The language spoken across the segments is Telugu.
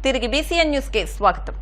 తిరిగి బీసీఎన్ న్యూస్ కి స్వాగతం.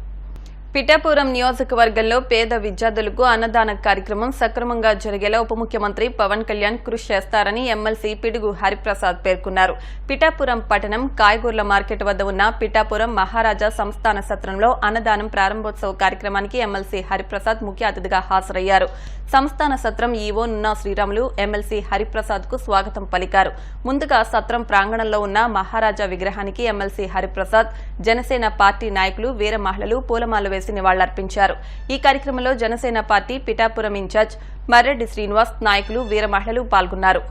పిఠాపురం నియోజకవర్గంలో పేద విద్యార్థులకు అన్నదాన కార్యక్రమం సక్రమంగా జరిగేలా ఉప ముఖ్యమంత్రి పవన్ కళ్యాణ్ కృషి చేస్తారని ఎమ్మెల్సీ పిడుగు హరిప్రసాద్ పేర్కొన్నారు. పిఠాపురం పట్టణం కాయగూరల మార్కెట్ వద్ద ఉన్న పిఠాపురం మహారాజా సంస్థాన సత్రంలో అన్నదానం ప్రారంభోత్సవ కార్యక్రమానికి ఎమ్మెల్సీ హరిప్రసాద్ ముఖ్య అతిథిగా హాజరయ్యారు. సంస్థాన సత్రం ఈవో నున్నా శ్రీరాములు ఎమ్మెల్సీ హరిప్రసాద్ కు స్వాగతం పలికారు. ముందుగా సత్రం ప్రాంగణంలో ఉన్న మహారాజా విగ్రహానికి ఎమ్మెల్సీ హరిప్రసాద్, జనసేన పార్టీ నాయకులు, వీర మహిళలు పూలమాల వేసి నివాళులర్పించారు. ఈ కార్యక్రమంలో జనసేన పార్టీ పిఠాపురం ఇన్ఛార్జ్ మర్రెడ్డి శ్రీనివాస్, నాయకులు, వీర మహిళలు పాల్గొన్నారు.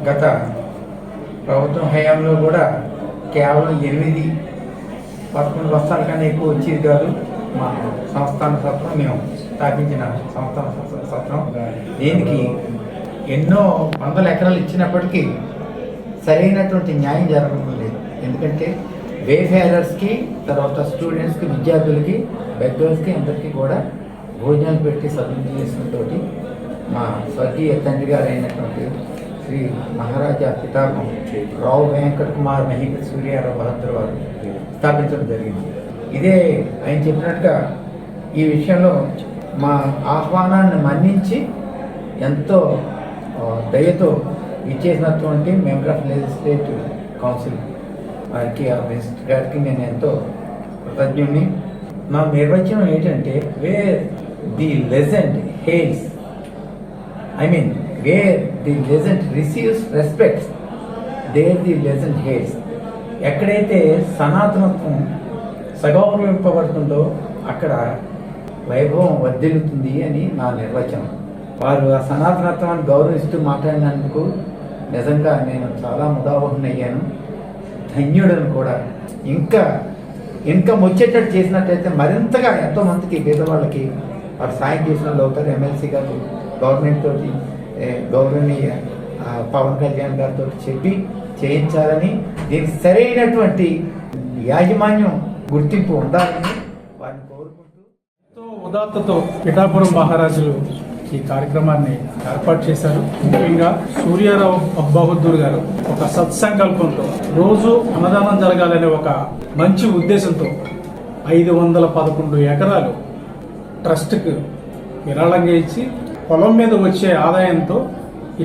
గత ప్రభుత్వం హయాంలో కూడా కేవలం 8-11 బస్తాల కన్నా ఎక్కువ వచ్చేది కాదు. మా సంస్థాన సత్రం మేము స్థాపించిన సంస్థాన సత్రం దీనికి ఎన్నో వందల ఎకరాలు ఇచ్చినప్పటికీ సరైనటువంటి న్యాయం జరగడం లేదు. ఎందుకంటే వేఫేరర్స్కి, తర్వాత స్టూడెంట్స్కి, విద్యార్థులకి, బెగ్గర్స్కి అందరికీ కూడా భోజనాలు పెట్టి సదుపాయంతో మా స్వర్గీయ తండ్రి గారు అయినటువంటి శ్రీ మహారాజా పితామహ రావు వెంకట కుమార్ మహీపతి సూర్యారావు బహదూర్ వారు స్థాపించడం జరిగింది. ఇదే ఆయన చెప్పినట్టుగా ఈ విషయంలో మా ఆహ్వానాన్ని మన్నించి ఎంతో దయతో ఇచ్చేసినటువంటి మెంబర్ ఆఫ్ లెజిస్లేటివ్ కౌన్సిల్ వారికి, ఆ మినిస్టర్ గారికి నేను ఎంతో కృతజ్ఞుని. నా నిర్వచనం ఏంటంటే where the legend hails, where the legend receives respects, there the legend hails. ఎక్కడైతే సనాతనత్వం సగౌరవింపబడుతుందో అక్కడ వైభవం వర్ధిల్లుతుంది అని నా నిర్వచనం. వారు ఆ సనాతనత్వాన్ని గౌరవిస్తూ మాట్లాడినందుకు నిజంగా నేను చాలా ముదావహనయ్యాను, ధన్యుడను కూడా. ఇంకా వచ్చేటట్టు చేసినట్టయితే మరింతగా ఎంతోమందికి పేదవాళ్ళకి వారు సాయం చేసిన వాళ్ళు అవుతారు. ఎమ్మెల్సీ గారు గవర్నమెంట్ తోటి, గౌరవనీయ పవన్ కళ్యాణ్ గారితో చెప్పి చేయించాలని, దీనికి సరైనటువంటి యాజమాన్యం గుర్తింపు ఉండాలని వారిని కోరుకుంటూ ఎంతో ఉదాత్తతో పిఠాపురం మహారాజులు ఈ కార్యక్రమాన్ని ఏర్పాటు చేశారు. ముఖ్యంగా సూర్యారావు బహదూర్ గారు ఒక సత్సంకల్పంతో రోజు అన్నదానం జరగాలనే ఒక మంచి ఉద్దేశంతో 511 ఎకరాలు ట్రస్ట్కు విరాళంగా ఇచ్చి పొలం మీద వచ్చే ఆదాయంతో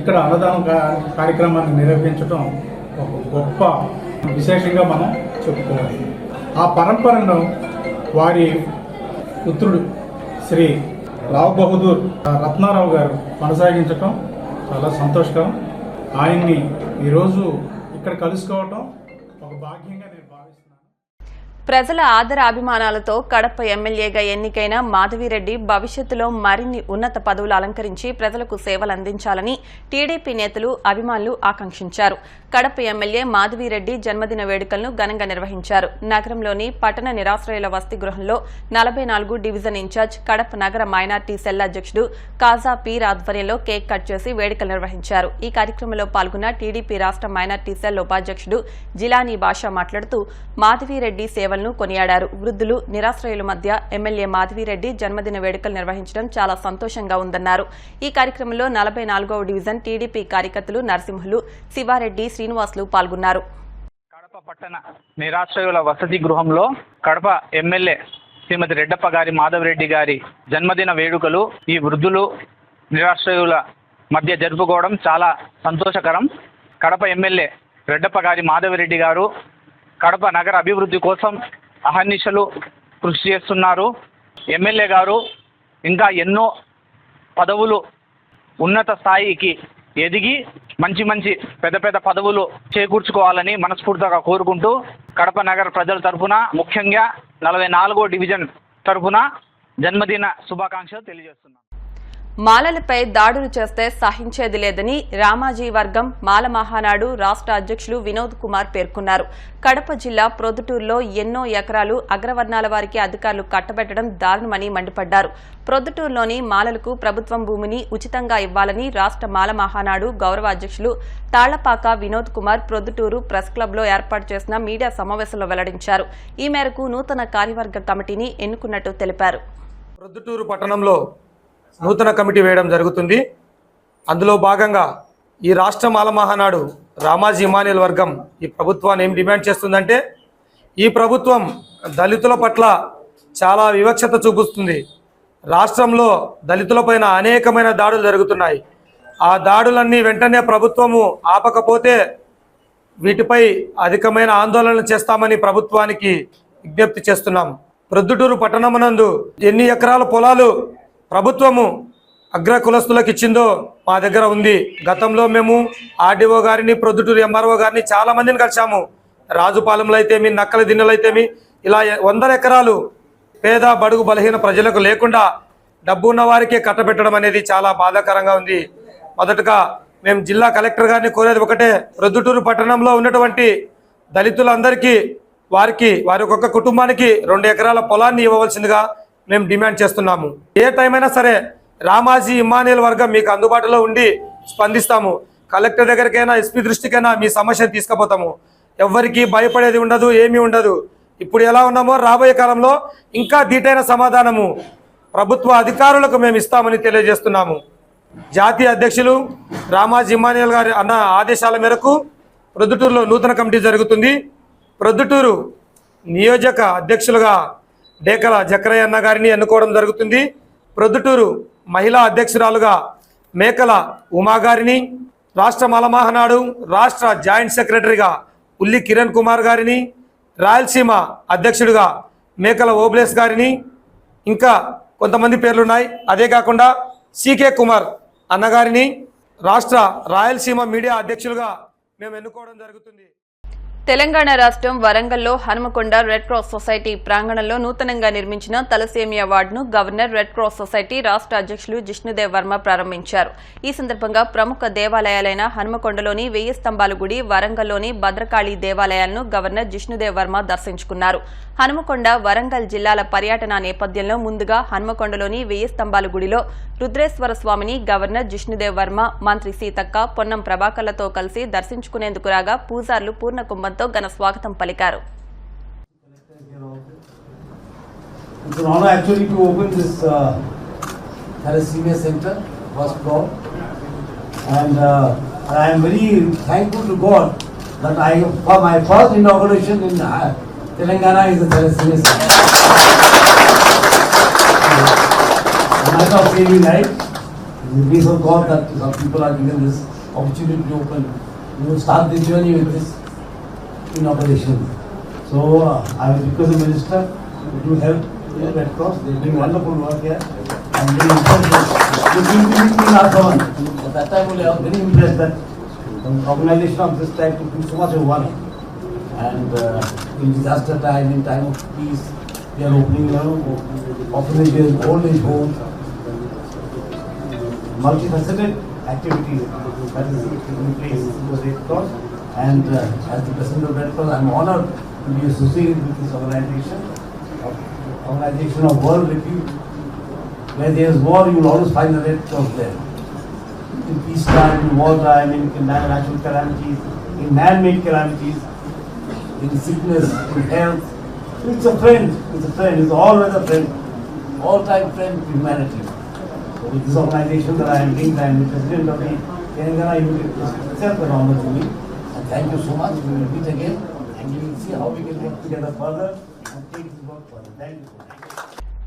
ఇక్కడ అన్నదానం కార్యక్రమాన్ని నిర్వహించడం ఒక గొప్ప విశేషంగా మనం చెప్పుకోవాలి. ఆ పరంపరను వారి పుత్రుడు శ్రీ రావు బహదూర్ రత్నారావు గారు కొనసాగించటం చాలా సంతోషకరం. ఆయన్ని ఈరోజు ఇక్కడ కలుసుకోవటం ఒక భాగ్యంగా నేను భావిస్తున్నాను. ప్రజల ఆదర అభిమానాలతో కడప ఎమ్మెల్యేగా ఎన్నికైన మాధవిరెడ్డి భవిష్యత్తులో మరిన్ని ఉన్నత పదవులు అలంకరించి ప్రజలకు సేవలు అందించాలని టీడీపీ నేతలు, అభిమానులు ఆకాంక్షించారు. కడప ఎమ్మెల్యే మాధవిరెడ్డి జన్మదిన వేడుకలను ఘనంగా నిర్వహించారు. నగరంలోని పట్టణ నిరాశ్రయుల వసతి గృహంలో 44 డివిజన్ ఇన్ఛార్జ్, కడప నగర మైనార్టీ సెల్ అధ్యక్షుడు కాజా పీర్ ఆధ్వర్యంలో కేక్ కట్ చేసి వేడుకలు నిర్వహించారు. ఈ కార్యక్రమంలో పాల్గొన్న టీడీపీ రాష్ట్ర మైనార్టీ సెల్ ఉపాధ్యక్షుడు జిలానీ బాషా మాట్లాడుతూ మాధవిరెడ్డి సేవలను కొనియాడారు. వృద్ధులు, నిరాశ్రయుల మధ్య ఎమ్మెల్యే మాధవిరెడ్డి జన్మదిన వేడుకలు నిర్వహించడం చాలా సంతోషంగా ఉందన్నారు. ఈ కార్యక్రమంలో 44వ డివిజన్ టీడీపీ కార్యకర్తలు నరసింహులు, శివారెడ్డి, శ్రీనివాసులు పాల్గొన్నారు. కడప పట్టణ నిరాశ్రయుల వసతి గృహంలో కడప ఎమ్మెల్యే శ్రీమతి రెడ్డప్ప గారి మాధవరెడ్డి గారి జన్మదిన వేడుకలు ఈ వృద్ధులు, నిరాశ్రయుల మధ్య జరుపుకోవడం చాలా సంతోషకరం. కడప ఎమ్మెల్యే రెడ్డప్ప గారి మాధవరెడ్డి గారు కడప నగర అభివృద్ధి కోసం అహర్నిశలు కృషి చేస్తున్నారు. ఎమ్మెల్యే గారు ఇంకా ఎన్నో పదవులు, ఉన్నత స్థాయికి ఎదిగి మంచి పెద్ద పదవులు చేకూర్చుకోవాలని మనస్ఫూర్తిగా కోరుకుంటూ కడప నగర ప్రజల తరఫున, ముఖ్యంగా 44వ డివిజన్ తరఫున జన్మదిన శుభాకాంక్షలు తెలియజేస్తున్నాను. మాలలపై దాడులు చేస్తే సహించేది లేదని రామాజీ వర్గం మాల మహానాడు రాష్ట్ర అధ్యక్షులు వినోద్ కుమార్ పేర్కొన్నారు. కడప జిల్లా ప్రొద్దుటూరులో ఎన్నో ఎకరాలు అగ్రవర్ణాల వారికి అధికారులు కట్టబెట్టడం దారుణమని మండిపడ్డారు. ప్రొద్దుటూరులోని మాలలకు ప్రభుత్వం భూమిని ఉచితంగా ఇవ్వాలని రాష్ట్ర మాల మహానాడు గౌరవ అధ్యక్షులు తాళ్లపాక వినోద్ కుమార్ ప్రొద్దుటూరు ప్రెస్ క్లబ్లో ఏర్పాటు చేసిన మీడియా సమావేశంలో వెల్లడించారు. ఈ మేరకు నూతన కార్యవర్గ కమిటీని ఎన్నుకున్నట్టు తెలిపారు. ప్రొద్దుటూరు పట్టణంలో నూతన కమిటీ వేయడం జరుగుతుంది. అందులో భాగంగా ఈ రాష్ట్ర మాల మహానాడు రామాజీ ఇమానియల్ వర్గం ఈ ప్రభుత్వాన్ని ఏం డిమాండ్ చేస్తుందంటే, ఈ ప్రభుత్వం దళితుల పట్ల చాలా వివక్షత చూపిస్తుంది. రాష్ట్రంలో దళితులపైన అనేకమైన దాడులు జరుగుతున్నాయి. ఆ దాడులన్నీ వెంటనే ప్రభుత్వము ఆపకపోతే వీటిపై అధికమైన ఆందోళనలు చేస్తామని ప్రభుత్వానికి విజ్ఞప్తి చేస్తున్నాం. ప్రొద్దుటూరు పట్టణమునందు ఎన్ని ఎకరాల పొలాలు ప్రభుత్వము అగ్ర కులస్తులకు ఇచ్చిందో మా దగ్గర ఉంది. గతంలో మేము ఆర్డీఓ గారిని, ప్రొద్దుటూరు ఎంఆర్ఓ గారిని చాలా మందిని కలిసాము. రాజుపాలెంలో అయితేమి, నక్కల దిన్నెలు అయితేమి, ఇలా 100 ఎకరాలు పేద బడుగు బలహీన ప్రజలకు లేకుండా డబ్బు ఉన్న వారికే కట్టబెట్టడం అనేది చాలా బాధాకరంగా ఉంది. మొదటగా మేము జిల్లా కలెక్టర్ గారిని కోరేది ఒకటే, ప్రొద్దుటూరు పట్టణంలో ఉన్నటువంటి దళితులందరికీ వారి ఒక్కొక్క కుటుంబానికి 2 ఎకరాల పొలాన్ని ఇవ్వవలసిందిగా మేము డిమాండ్ చేస్తున్నాము. ఏ టైం అయినా సరే రామాజీ ఇమానియల్ వర్గం మీకు అందుబాటులో ఉండి స్పందిస్తాము. కలెక్టర్ దగ్గరికైనా, ఎస్పీ దృష్టికైనా మీ సమస్యను తీసుకుపోతాము. ఎవరికి భయపడేది ఉండదు, ఏమీ ఉండదు. ఇప్పుడు ఎలా ఉన్నామో రాబోయే కాలంలో ఇంకా ధీటైన సమాధానము ప్రభుత్వ అధికారులకు మేము ఇస్తామని తెలియజేస్తున్నాము. జాతీయ అధ్యక్షులు రామాజీ ఇమానియల్ గారి అన్న ఆదేశాల మేరకు ప్రొద్దుటూరులో నూతన కమిటీ జరుగుతుంది. ప్రొద్దుటూరు నియోజక అధ్యక్షులుగా డేకల జక్రయ్య అన్న గారిని ఎన్నుకోవడం జరుగుతుంది. ప్రొద్దుటూరు మహిళా అధ్యక్షురాలుగా మేకల ఉమా గారిని, రాష్ట్ర మలమహనాడు రాష్ట్ర జాయింట్ సెక్రటరీగా ఉల్లి కిరణ్ కుమార్ గారిని, రాయలసీమ అధ్యక్షుడిగా మేకల ఓబ్లేస్ గారిని, ఇంకా కొంతమంది పేర్లున్నాయి. అదే కాకుండా సికే కుమార్ అన్నగారిని రాష్ట్ర రాయలసీమ మీడియా అధ్యక్షులుగా మేము ఎన్నుకోవడం జరుగుతుంది. తెలంగాణ రాష్ట్రం వరంగల్లో హనుమకొండ రెడ్ క్రాస్ సొసైటీ ప్రాంగణంలో నూతనంగా నిర్మించిన తలసేమియా వార్డును గవర్నర్, రెడ్ క్రాస్ సొసైటీ రాష్ట్ర అధ్యక్షులు జిష్ణుదేవ్ వర్మ ప్రారంభించారు. ఈ సందర్భంగా ప్రముఖ దేవాలయాలైన హనుమకొండలోని 1000 స్తంభాల గుడి, వరంగల్లోని భద్రకాళి దేవాలయాలను గవర్నర్ జిష్ణుదేవ్ వర్మ దర్శించుకున్నారు. హనుమకొండ, వరంగల్ జిల్లాల పర్యటన నేపథ్యంలో ముందుగా హనుమకొండలోని 1000 స్తంభాల గుడిలో రుద్రేశ్వర స్వామిని గవర్నర్ జిష్ణుదేవ్ వర్మ, మంత్రి సీతక్క, పొన్నం ప్రభాకర్లతో కలిసి దర్శించుకునేందుకు రాగా పూజారులు పూర్ణ కుంభంతో ఘన స్వాగతం పలికారు. It's an honor actually to open this Thalassemia Center, first floor, and I am very thankful to God that for my first inauguration in Telangana is the Thalassemia Center. And I thought saving life, the grace of God that some people are given this opportunity to open. We will start this journey with this inauguration. So I will request the minister to help Red Cross. They are doing wonderful work here. I am very impressed. They came to meet me last month. At that time I was very impressed that an organization of this type could do so much of work. And in disaster time, in time of peace, we are opening orphanages, old age homes, multifaceted activities that is taking place in the Red Cross. And as the President of Red Cross, I am honored to be associated with this organization of world repute. Where there is war, you will always find the Red Cross there. In peace time, in war time, in natural calamities, in man-made calamities, in sickness, in health. It's a friend. It's always a friend, all-time friend to humanity. So with this organization that I am being, I am the President of the Telangana Unity. Itself an honor to me. And thank you so much. We will meet again and we will see how we can work together further and take this work further. Thank you.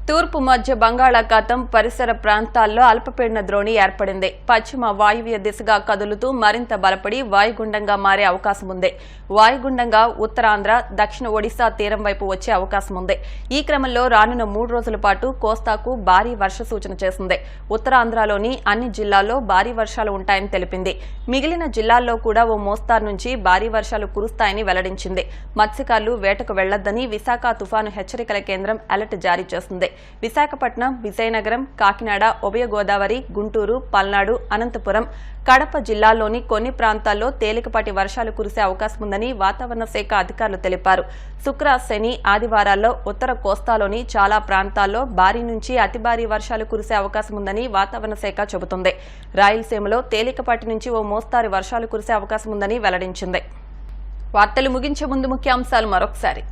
తూర్పు మధ్య బంగాళాఖాతం పరిసర ప్రాంతాల్లో అల్పపీడన ద్రోణి ఏర్పడింది. పశ్చిమ వాయువ్య దిశగా కదులుతూ మరింత బలపడి వాయుగుండంగా మారే అవకాశం ఉంది. వాయుగుండంగా ఉత్తరాంధ్ర, దక్షిణ ఒడిశా తీరం వైపు వచ్చే అవకాశం ఉంది. ఈ క్రమంలో రానున్న 3 రోజుల పాటు కోస్తాకు భారీ వర్ష సూచన చేసింది. ఉత్తరాంధ్రలోని అన్ని జిల్లాల్లో భారీ వర్షాలు ఉంటాయని తెలిపింది. మిగిలిన జిల్లాల్లో కూడా ఓ మోస్తారు నుంచి భారీ వర్షాలు కురుస్తాయని వెల్లడించింది. మత్స్యకారులు వేటకు వెళ్లొద్దని విశాఖ తుఫాను హెచ్చరికల కేంద్రం అలర్ట్ జారీ చేసింది. విశాఖపట్నం, విజయనగరం, కాకినాడ, ఉభయ గోదావరి, గుంటూరు, పల్నాడు, అనంతపురం, కడప జిల్లాల్లోని కొన్ని ప్రాంతాల్లో తేలికపాటి వర్షాలు కురిసే అవకాశం ఉందని వాతావరణ శాఖ అధికారులు తెలిపారు. శుక్ర, శని, ఆదివారాల్లో ఉత్తర కోస్తాలోని చాలా ప్రాంతాల్లో భారీ నుంచి అతి భారీ వర్షాలు కురిసే అవకాశం ఉందని వాతావరణ శాఖ చెబుతోంది. రాయలసీమలో తేలికపాటి నుంచి ఓ మోస్తారు వర్షాలు కురిసే అవకాశం ఉందని వెల్లడించింది. వార్తలు ముగించే ముందు ముఖ్యాంశాలు మరొకసారి.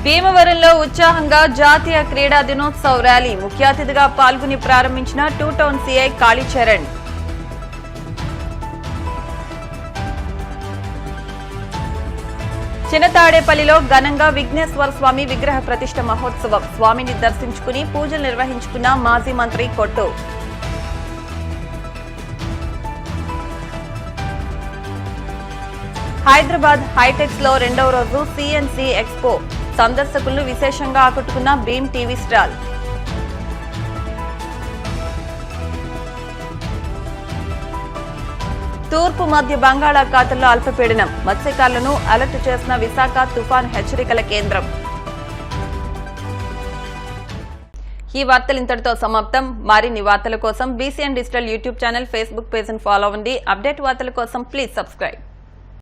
భీమవరంలో ఉత్సాహంగా జాతీయ క్రీడా దినోత్సవ ర్యాలీ. ముఖ్య అతిథిగా పాల్గొని ప్రారంభించిన 2 టౌన్ సీఐ కాళీచరణ్. చిన్నతాడేపల్లిలో ఘనంగా విఘ్నేశ్వర స్వామి విగ్రహ ప్రతిష్ఠ మహోత్సవం. స్వామిని దర్శించుకుని పూజలు నిర్వహించుకున్న మాజీ మంత్రి కొట్టు. హైదరాబాద్ హైటెక్స్ లో రెండవ రోజు సిఎన్సి ఎక్స్పో. సందర్శకులను విశేషంగా ఆకట్టుకున్న భీమ్ టీవీ స్టాల్. తూర్పు మధ్య బంగాళాఖాతంలో అల్పపీడనం. మత్స్యకారులను అలర్ట్ చేసిన విశాఖ తుఫాన్ హెచ్చరికల కేంద్రం. ఈ వార్తలు ఇంతటితో సమాప్తం. మరిన్ని వార్తల కోసం BCN digital YouTube channel, Facebook page follow అవ్వండి. అప్డేట్ వార్తల కోసం ప్లీజ్ సబ్స్క్రైబ్.